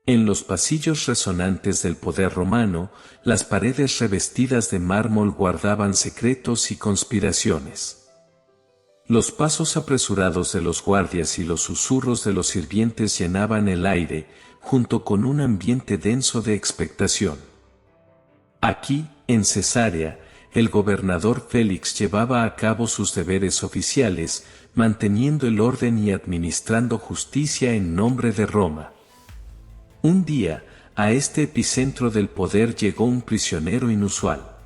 En los pasillos resonantes del poder romano, las paredes revestidas de mármol guardaban secretos y conspiraciones. Los pasos apresurados de los guardias y los susurros de los sirvientes llenaban el aire, junto con un ambiente denso de expectación. Aquí, en Cesarea, el gobernador Félix llevaba a cabo sus deberes oficiales, manteniendo el orden y administrando justicia en nombre de Roma. Un día, a este epicentro del poder llegó un prisionero inusual.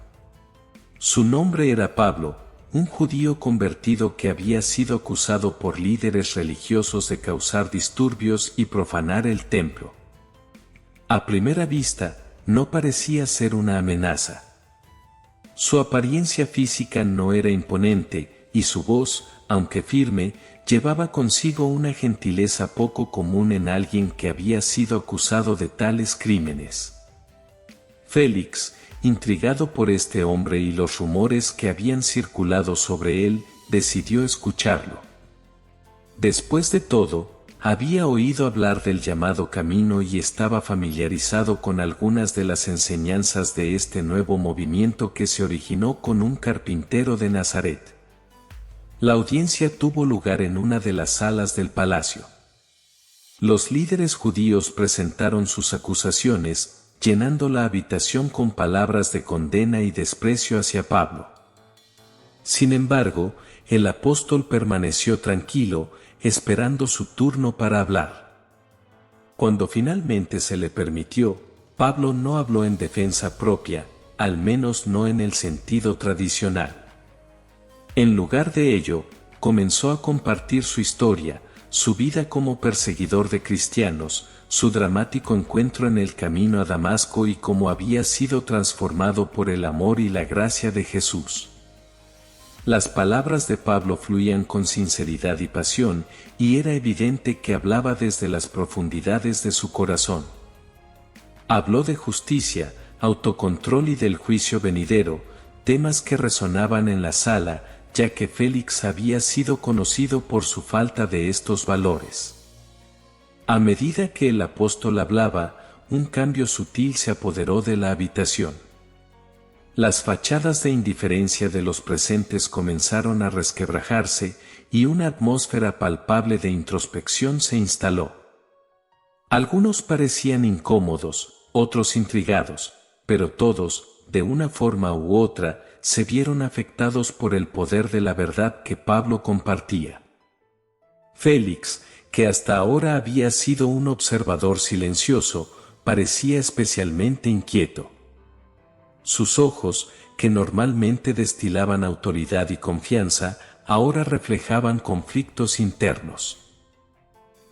Su nombre era Pablo, un judío convertido que había sido acusado por líderes religiosos de causar disturbios y profanar el templo. A primera vista, no parecía ser una amenaza. Su apariencia física no era imponente, y su voz, aunque firme, llevaba consigo una gentileza poco común en alguien que había sido acusado de tales crímenes. Félix, intrigado por este hombre y los rumores que habían circulado sobre él, decidió escucharlo. Después de todo, había oído hablar del llamado camino y estaba familiarizado con algunas de las enseñanzas de este nuevo movimiento que se originó con un carpintero de Nazaret. La audiencia tuvo lugar en una de las salas del palacio. Los líderes judíos presentaron sus acusaciones, llenando la habitación con palabras de condena y desprecio hacia Pablo. Sin embargo, el apóstol permaneció tranquilo, esperando su turno para hablar. Cuando finalmente se le permitió, Pablo no habló en defensa propia, al menos no en el sentido tradicional. En lugar de ello, comenzó a compartir su historia, su vida como perseguidor de cristianos, su dramático encuentro en el camino a Damasco y cómo había sido transformado por el amor y la gracia de Jesús. Las palabras de Pablo fluían con sinceridad y pasión, y era evidente que hablaba desde las profundidades de su corazón. Habló de justicia, autocontrol y del juicio venidero, temas que resonaban en la sala, ya que Félix había sido conocido por su falta de estos valores. A medida que el apóstol hablaba, un cambio sutil se apoderó de la habitación. Las fachadas de indiferencia de los presentes comenzaron a resquebrajarse, y una atmósfera palpable de introspección se instaló. Algunos parecían incómodos, otros intrigados, pero todos, de una forma u otra, se vieron afectados por el poder de la verdad que Pablo compartía. Félix, que hasta ahora había sido un observador silencioso, parecía especialmente inquieto. Sus ojos, que normalmente destilaban autoridad y confianza, ahora reflejaban conflictos internos.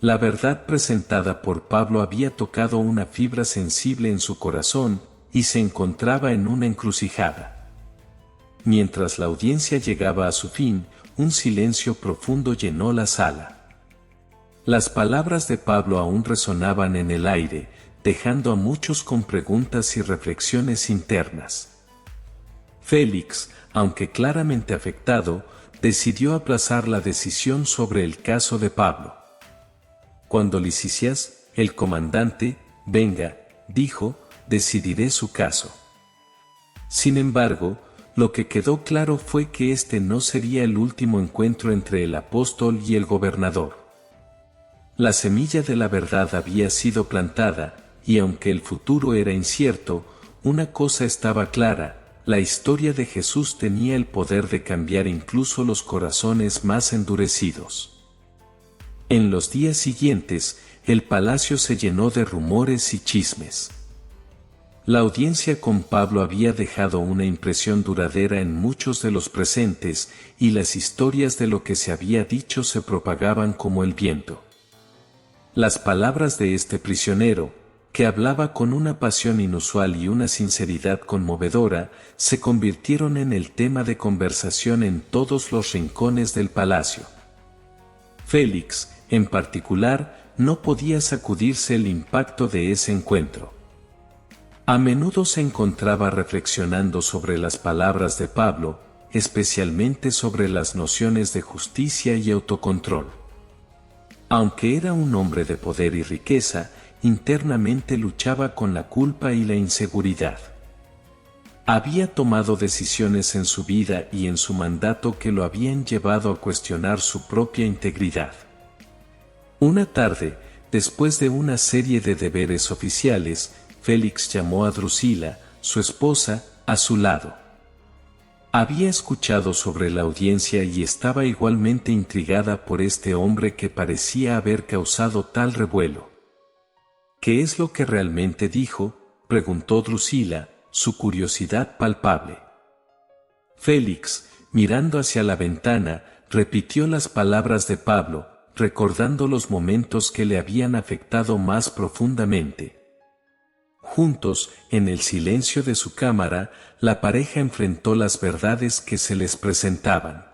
La verdad presentada por Pablo había tocado una fibra sensible en su corazón, y se encontraba en una encrucijada. Mientras la audiencia llegaba a su fin, un silencio profundo llenó la sala. Las palabras de Pablo aún resonaban en el aire, dejando a muchos con preguntas y reflexiones internas. Félix, aunque claramente afectado, decidió aplazar la decisión sobre el caso de Pablo. Cuando Lisias, el comandante, venga, dijo, decidiré su caso. Sin embargo, lo que quedó claro fue que este no sería el último encuentro entre el apóstol y el gobernador. La semilla de la verdad había sido plantada, y aunque el futuro era incierto, una cosa estaba clara: la historia de Jesús tenía el poder de cambiar incluso los corazones más endurecidos. En los días siguientes, el palacio se llenó de rumores y chismes. La audiencia con Pablo había dejado una impresión duradera en muchos de los presentes, y las historias de lo que se había dicho se propagaban como el viento. Las palabras de este prisionero, que hablaba con una pasión inusual y una sinceridad conmovedora, se convirtieron en el tema de conversación en todos los rincones del palacio. Félix, en particular, no podía sacudirse el impacto de ese encuentro. A menudo se encontraba reflexionando sobre las palabras de Pablo, especialmente sobre las nociones de justicia y autocontrol. Aunque era un hombre de poder y riqueza, internamente luchaba con la culpa y la inseguridad. Había tomado decisiones en su vida y en su mandato que lo habían llevado a cuestionar su propia integridad. Una tarde, después de una serie de deberes oficiales, Félix llamó a Drusila, su esposa, a su lado. Había escuchado sobre la audiencia y estaba igualmente intrigada por este hombre que parecía haber causado tal revuelo. ¿Qué es lo que realmente dijo?, preguntó Drusila, su curiosidad palpable. Félix, mirando hacia la ventana, repitió las palabras de Pablo, recordando los momentos que le habían afectado más profundamente. Juntos, en el silencio de su cámara, la pareja enfrentó las verdades que se les presentaban.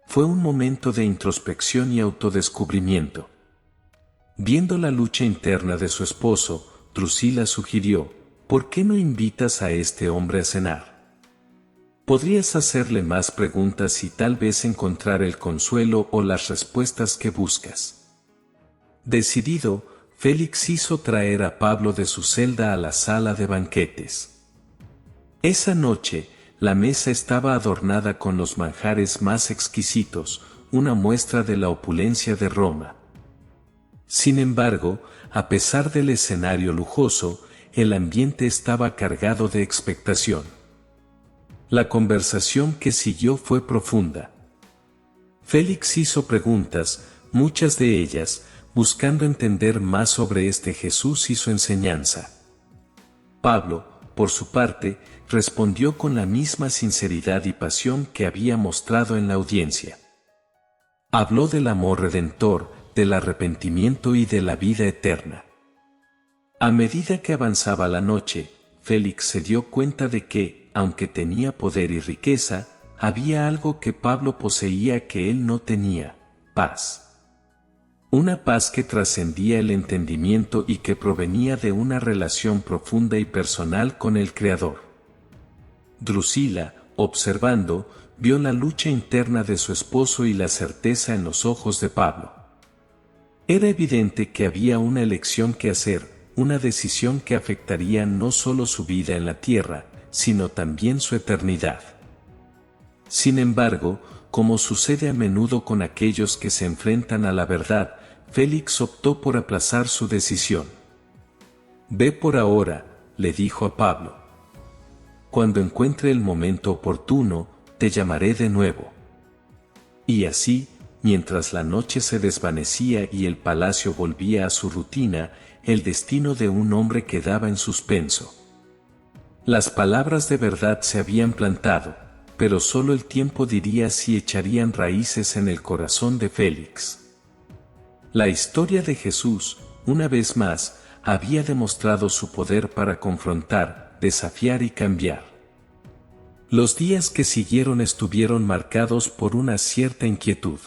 Fue un momento de introspección y autodescubrimiento. Viendo la lucha interna de su esposo, Drusila sugirió: ¿por qué no invitas a este hombre a cenar? Podrías hacerle más preguntas y tal vez encontrar el consuelo o las respuestas que buscas. Decidido, Félix hizo traer a Pablo de su celda a la sala de banquetes. Esa noche, la mesa estaba adornada con los manjares más exquisitos, una muestra de la opulencia de Roma. Sin embargo, a pesar del escenario lujoso, el ambiente estaba cargado de expectación. La conversación que siguió fue profunda. Félix hizo preguntas, muchas de ellas, buscando entender más sobre este Jesús y su enseñanza. Pablo, por su parte, respondió con la misma sinceridad y pasión que había mostrado en la audiencia. Habló del amor redentor, del arrepentimiento y de la vida eterna. A medida que avanzaba la noche, Félix se dio cuenta de que, aunque tenía poder y riqueza, había algo que Pablo poseía que él no tenía: paz. Una paz que trascendía el entendimiento y que provenía de una relación profunda y personal con el Creador. Drusila, observando, vio la lucha interna de su esposo y la certeza en los ojos de Pablo. Era evidente que había una elección que hacer, una decisión que afectaría no solo su vida en la tierra, sino también su eternidad. Sin embargo, como sucede a menudo con aquellos que se enfrentan a la verdad, Félix optó por aplazar su decisión. «Ve por ahora», le dijo a Pablo. «Cuando encuentre el momento oportuno, te llamaré de nuevo». Y así, mientras la noche se desvanecía y el palacio volvía a su rutina, el destino de un hombre quedaba en suspenso. Las palabras de verdad se habían plantado, pero solo el tiempo diría si echarían raíces en el corazón de Félix. La historia de Jesús, una vez más, había demostrado su poder para confrontar, desafiar y cambiar. Los días que siguieron estuvieron marcados por una cierta inquietud.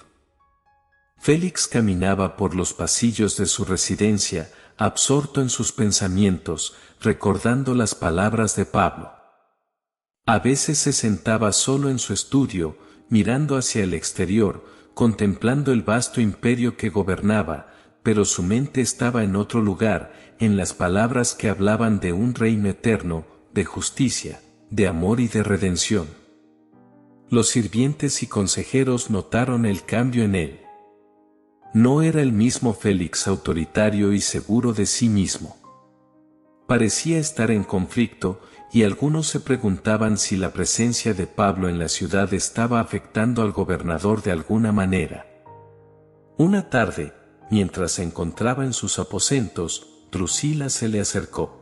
Félix caminaba por los pasillos de su residencia, absorto en sus pensamientos, recordando las palabras de Pablo. A veces se sentaba solo en su estudio, mirando hacia el exterior, contemplando el vasto imperio que gobernaba, pero su mente estaba en otro lugar, en las palabras que hablaban de un reino eterno, de justicia, de amor y de redención. Los sirvientes y consejeros notaron el cambio en él. No era el mismo Félix autoritario y seguro de sí mismo. Parecía estar en conflicto, y algunos se preguntaban si la presencia de Pablo en la ciudad estaba afectando al gobernador de alguna manera. Una tarde, mientras se encontraba en sus aposentos, Drusila se le acercó.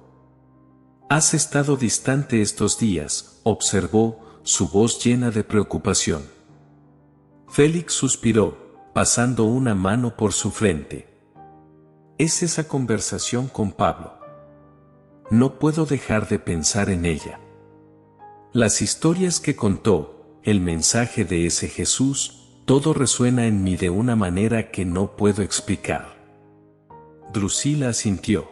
«Has estado distante estos días», observó, su voz llena de preocupación. Félix suspiró, pasando una mano por su frente. «Es esa conversación con Pablo. No puedo dejar de pensar en ella. Las historias que contó, el mensaje de ese Jesús, todo resuena en mí de una manera que no puedo explicar». Drusila asintió.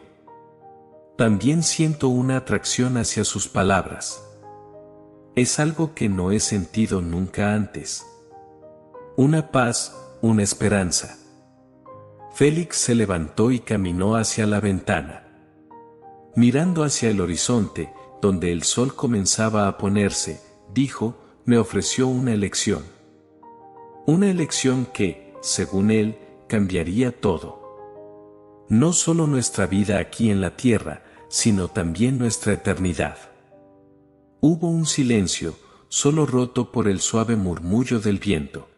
«También siento una atracción hacia sus palabras. Es algo que no he sentido nunca antes. Una paz, una esperanza». Félix se levantó y caminó hacia la ventana. Mirando hacia el horizonte, donde el sol comenzaba a ponerse, dijo, me ofreció una elección. Una elección que, según él, cambiaría todo. No solo nuestra vida aquí en la tierra, sino también nuestra eternidad. Hubo un silencio, solo roto por el suave murmullo del viento.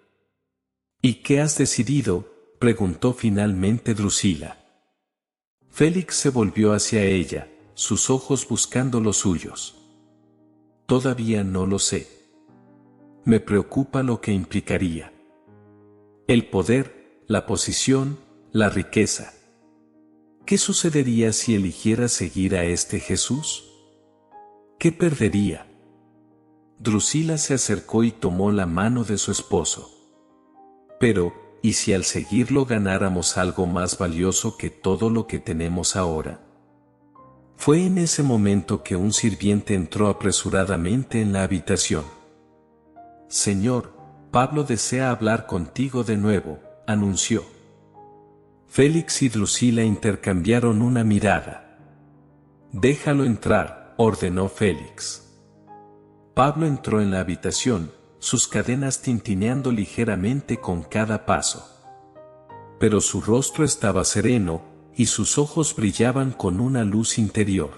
¿Y qué has decidido?, preguntó finalmente Drusila. Félix se volvió hacia ella, sus ojos buscando los suyos. Todavía no lo sé. Me preocupa lo que implicaría. El poder, la posición, la riqueza. ¿Qué sucedería si eligiera seguir a este Jesús? ¿Qué perdería? Drusila se acercó y tomó la mano de su esposo. Pero, ¿y si al seguirlo ganáramos algo más valioso que todo lo que tenemos ahora? Fue en ese momento que un sirviente entró apresuradamente en la habitación. Señor, Pablo desea hablar contigo de nuevo, anunció. Félix y Drusila intercambiaron una mirada. Déjalo entrar, ordenó Félix. Pablo entró en la habitación, sus cadenas tintineando ligeramente con cada paso. Pero su rostro estaba sereno, y sus ojos brillaban con una luz interior.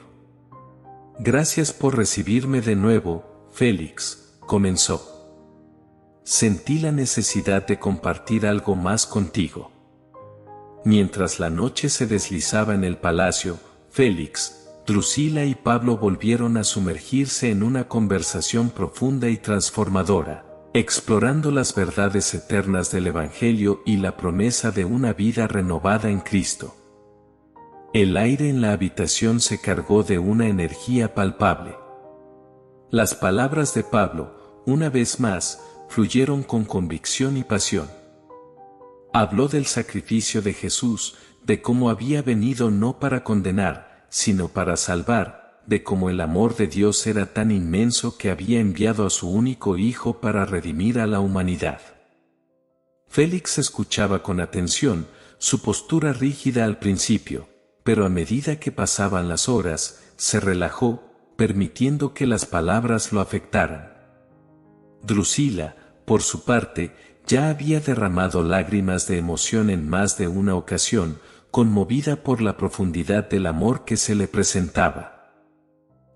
Gracias por recibirme de nuevo, Félix, comenzó. Sentí la necesidad de compartir algo más contigo. Mientras la noche se deslizaba en el palacio, Félix, Drusila y Pablo volvieron a sumergirse en una conversación profunda y transformadora, explorando las verdades eternas del Evangelio y la promesa de una vida renovada en Cristo. El aire en la habitación se cargó de una energía palpable. Las palabras de Pablo, una vez más, fluyeron con convicción y pasión. Habló del sacrificio de Jesús, de cómo había venido no para condenar, sino para salvar, de cómo el amor de Dios era tan inmenso que había enviado a su único Hijo para redimir a la humanidad. Félix escuchaba con atención, su postura rígida al principio, pero a medida que pasaban las horas, se relajó, permitiendo que las palabras lo afectaran. Drusila, por su parte, ya había derramado lágrimas de emoción en más de una ocasión, conmovida por la profundidad del amor que se le presentaba.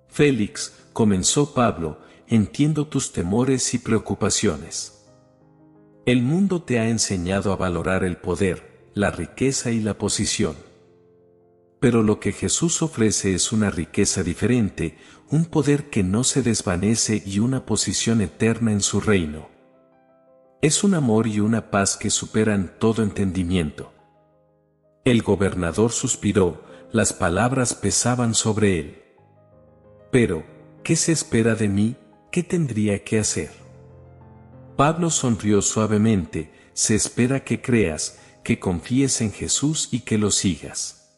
Félix, comenzó Pablo, entiendo tus temores y preocupaciones. El mundo te ha enseñado a valorar el poder, la riqueza y la posición. Pero lo que Jesús ofrece es una riqueza diferente, un poder que no se desvanece y una posición eterna en su reino. Es un amor y una paz que superan todo entendimiento. El gobernador suspiró, las palabras pesaban sobre él. Pero, ¿qué se espera de mí? ¿Qué tendría que hacer? Pablo sonrió suavemente, se espera que creas, que confíes en Jesús y que lo sigas.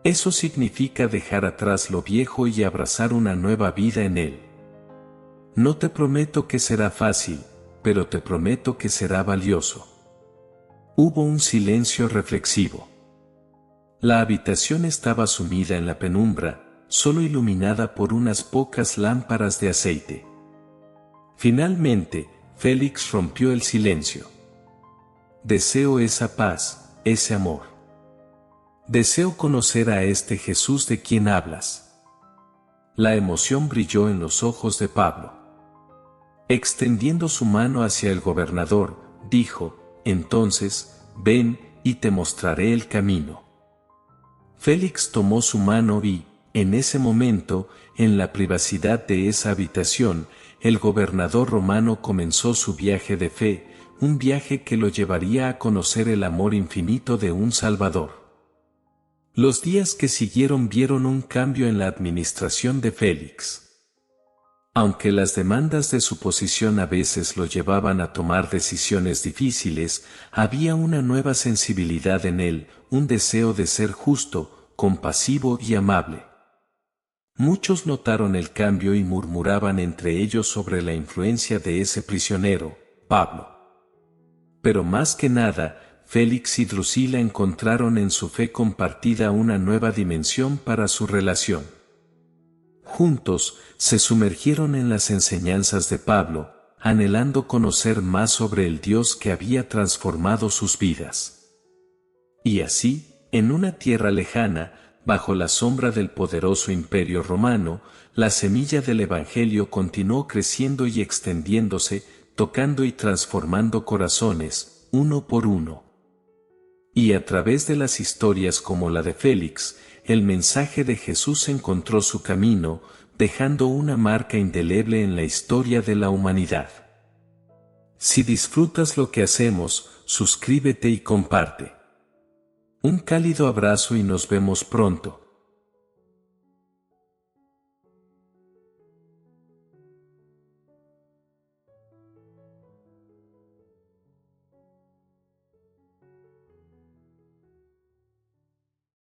Eso significa dejar atrás lo viejo y abrazar una nueva vida en Él. No te prometo que será fácil, pero te prometo que será valioso. Hubo un silencio reflexivo. La habitación estaba sumida en la penumbra, solo iluminada por unas pocas lámparas de aceite. Finalmente, Félix rompió el silencio. Deseo esa paz, ese amor. Deseo conocer a este Jesús de quien hablas. La emoción brilló en los ojos de Pablo. Extendiendo su mano hacia el gobernador, dijo, entonces, ven, y te mostraré el camino. Félix tomó su mano y, en ese momento, en la privacidad de esa habitación, el gobernador romano comenzó su viaje de fe, un viaje que lo llevaría a conocer el amor infinito de un Salvador. Los días que siguieron vieron un cambio en la administración de Félix. Aunque las demandas de su posición a veces lo llevaban a tomar decisiones difíciles, había una nueva sensibilidad en él, un deseo de ser justo, compasivo y amable. Muchos notaron el cambio y murmuraban entre ellos sobre la influencia de ese prisionero, Pablo. Pero más que nada, Félix y Drusila encontraron en su fe compartida una nueva dimensión para su relación. Juntos, se sumergieron en las enseñanzas de Pablo, anhelando conocer más sobre el Dios que había transformado sus vidas. Y así, en una tierra lejana, bajo la sombra del poderoso imperio romano, la semilla del Evangelio continuó creciendo y extendiéndose, tocando y transformando corazones, uno por uno. Y a través de las historias como la de Félix, el mensaje de Jesús encontró su camino, dejando una marca indeleble en la historia de la humanidad. Si disfrutas lo que hacemos, suscríbete y comparte. Un cálido abrazo y nos vemos pronto.